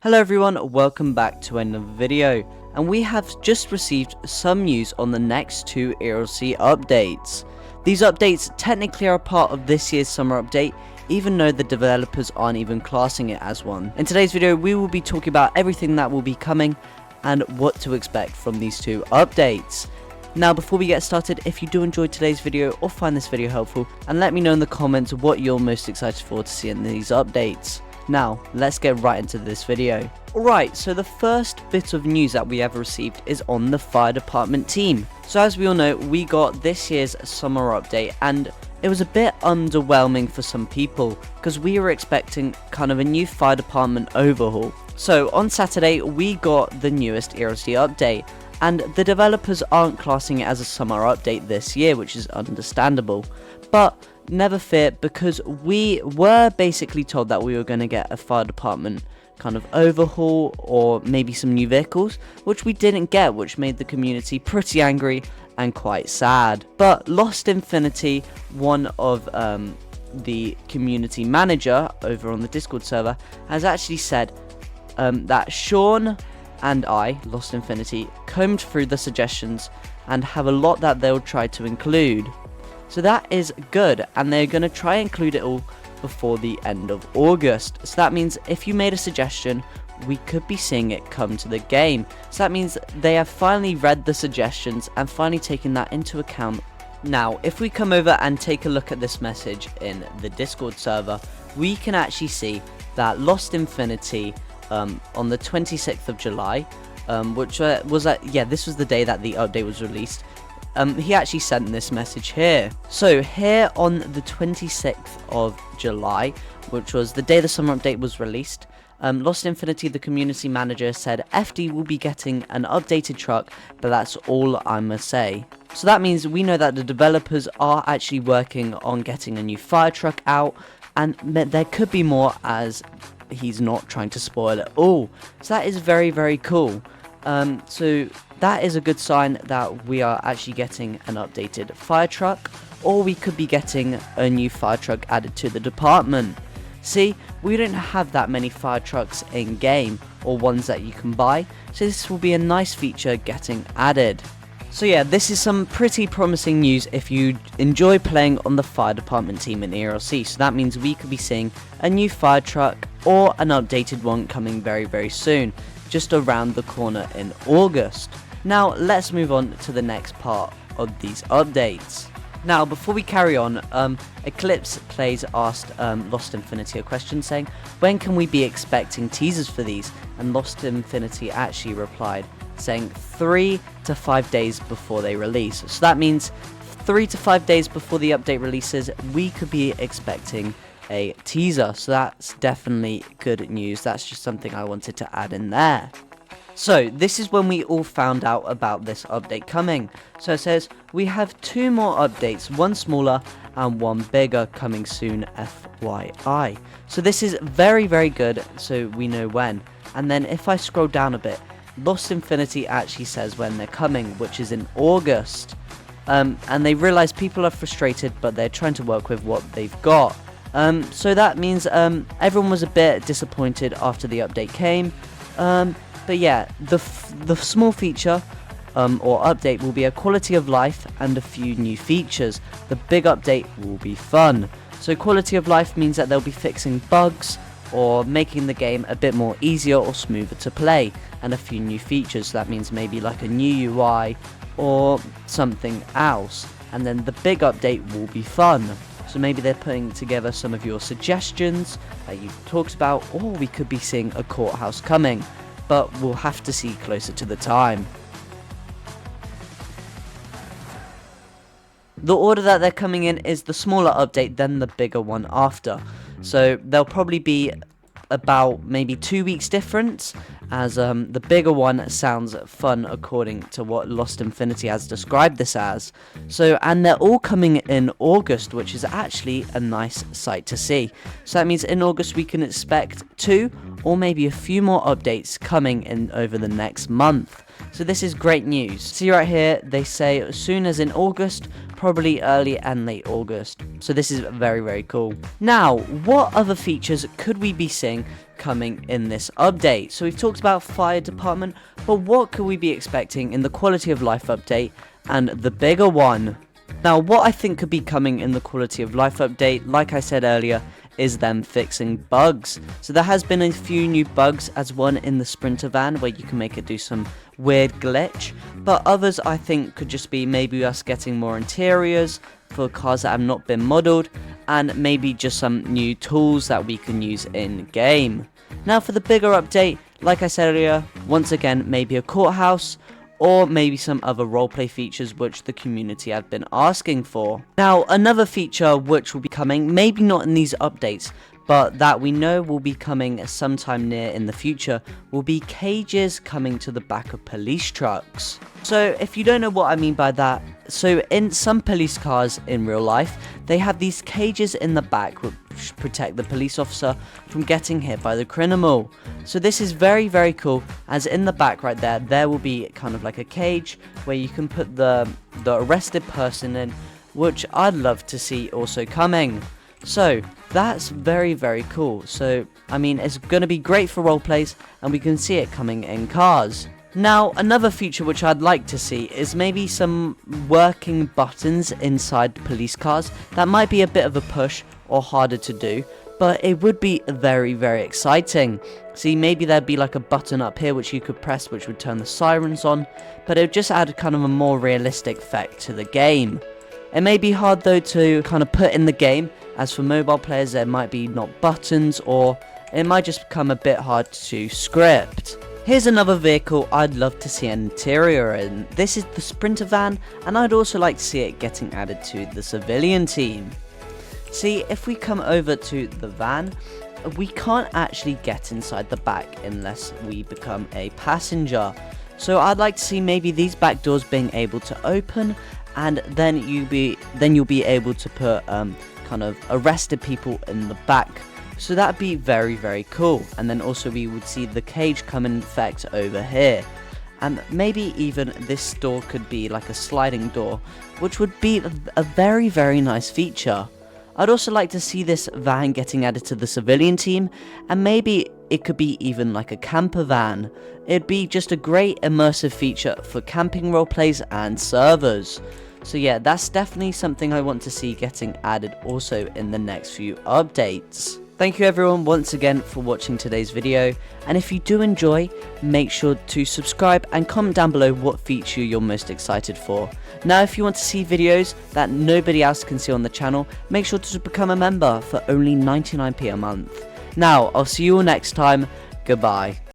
Hello everyone, welcome back to another video, and we have just received some news on the next two ERLC updates. These updates technically are part of this year's summer update, even though the developers aren't even classing it as one. In today's video, we will be talking about everything that will be coming and what to expect from these two updates. Now, before we get started, if you do enjoy today's video or find this video helpful, and let me know in the comments what you're most excited for to see in these updates. Now, let's get right into this video. Alright, so the first bit of news that we ever received is on the fire department team. So as we all know, we got this year's summer update, and it was a bit underwhelming for some people, because we were expecting kind of a new fire department overhaul. So on Saturday, we got the newest ERLC update, and the developers aren't classing it as a summer update this year, which is understandable. But never fear, because we were basically told that we were going to get a fire department kind of overhaul or maybe some new vehicles, which we didn't get, which made the community pretty angry and quite sad. But Lost Infinity, one of the community manager over on the Discord server, has actually said that Sean and I, Lost Infinity, combed through the suggestions and have a lot that they'll try to include. So that is good, and they're going to try and include it all before the end of August. So that means if you made a suggestion, we could be seeing it come to the game. So that means they have finally read the suggestions and finally taken that into account. Now, if we come over and take a look at this message in the Discord server, we can actually see that Lost Infinity on the 26th of July, which was this was the day that the update was released. He actually sent this message here. So here on the 26th of July, which was the day the summer update was released, Lost Infinity, the community manager, said FD will be getting an updated truck, but that's all I'ma say. So that means we know that the developers are actually working on getting a new fire truck out, and there could be more, as he's not trying to spoil it all. So that is very, very cool. So that is a good sign that we are actually getting an updated fire truck, or we could be getting a new fire truck added to the department. See, we don't have that many fire trucks in game, or ones that you can buy, so this will be a nice feature getting added. So yeah, this is some pretty promising news if you enjoy playing on the fire department team in ERLC. So that means we could be seeing a new fire truck or an updated one coming very, very soon, just around the corner in August. Now let's move on to the next part of these updates. Now, before we carry on, Eclipse Plays asked Lost Infinity a question saying, when can we be expecting teasers for these? And Lost Infinity actually replied saying 3 to 5 days before they release. So that means 3 to 5 days before the update releases, we could be expecting a teaser. So that's definitely good news. That's just something I wanted to add in there. So this is when we all found out about this update coming. So it says we have 2 more updates, one smaller and one bigger, coming soon, FYI. So this is very, very good, so we know when. And then if I scroll down a bit, Lost Infinity actually says when they're coming, which is in August. And they realize people are frustrated, but they're trying to work with what they've got. So that means everyone was a bit disappointed after the update came. But yeah, the small feature or update will be a quality of life and a few new features. The big update will be fun. So quality of life means that they'll be fixing bugs or making the game a bit more easier or smoother to play, and a few new features. So that means maybe like a new UI or something else. And then the big update will be fun. So maybe they're putting together some of your suggestions that you've talked about, or we could be seeing a courthouse coming. But we'll have to see closer to the time. The order that they're coming in is the smaller update, then the bigger one after. So they'll probably be about maybe 2 weeks difference, as the bigger one sounds fun according to what Lost Infinity has described this as. So, and they're all coming in August, which is actually a nice sight to see. So that means in August we can expect 2 or maybe a few more updates coming in over the next month. So this is great news. See right here, they say as soon as in August, probably early and late August. So this is very, very cool. Now, what other features could we be seeing coming in this update? So we've talked about fire department, but what could we be expecting in the quality of life update and the bigger one? Now, what I think could be coming in the quality of life update, like I said earlier, is them fixing bugs. So there has been a few new bugs, as one in the Sprinter van where you can make it do some weird glitch, but others I think could just be maybe us getting more interiors for cars that have not been modeled, and maybe just some new tools that we can use in game. Now for the bigger update, like I said earlier, once again maybe a courthouse, or maybe some other roleplay features which the community have been asking for. Now, another feature which will be coming, maybe not in these updates, but that we know will be coming sometime near in the future, will be cages coming to the back of police trucks. So if you don't know what I mean by that, so in some police cars in real life, they have these cages in the back which protect the police officer from getting hit by the criminal. So this is very, very cool, as in the back right there will be kind of like a cage where you can put the arrested person in, which I'd love to see also coming. So that's very, very cool. So I mean, it's going to be great for roleplays, and we can see it coming in cars. Now, another feature which I'd like to see is maybe some working buttons inside police cars. That might be a bit of a push or harder to do, but it would be very, very exciting. See, maybe there'd be like a button up here which you could press which would turn the sirens on, but it would just add kind of a more realistic effect to the game. It may be hard though to kind of put in the game, as for mobile players there might be not buttons, or it might just become a bit hard to script. Here's another vehicle I'd love to see an interior in. This is the Sprinter van, and I'd also like to see it getting added to the civilian team. See, if we come over to the van, we can't actually get inside the back unless we become a passenger. So I'd like to see maybe these back doors being able to open, and then you'll be able to put kind of arrested people in the back. So that'd be very, very cool. And then also we would see the cage come in effect over here. And maybe even this door could be like a sliding door, which would be a very, very nice feature. I'd also like to see this van getting added to the civilian team, and maybe it could be even like a camper van. It'd be just a great immersive feature for camping roleplays and servers. So yeah, that's definitely something I want to see getting added also in the next few updates. Thank you everyone once again for watching today's video, and if you do enjoy, make sure to subscribe and comment down below what feature you're most excited for. Now if you want to see videos that nobody else can see on the channel, make sure to become a member for only 99p a month. Now, I'll see you all next time, goodbye.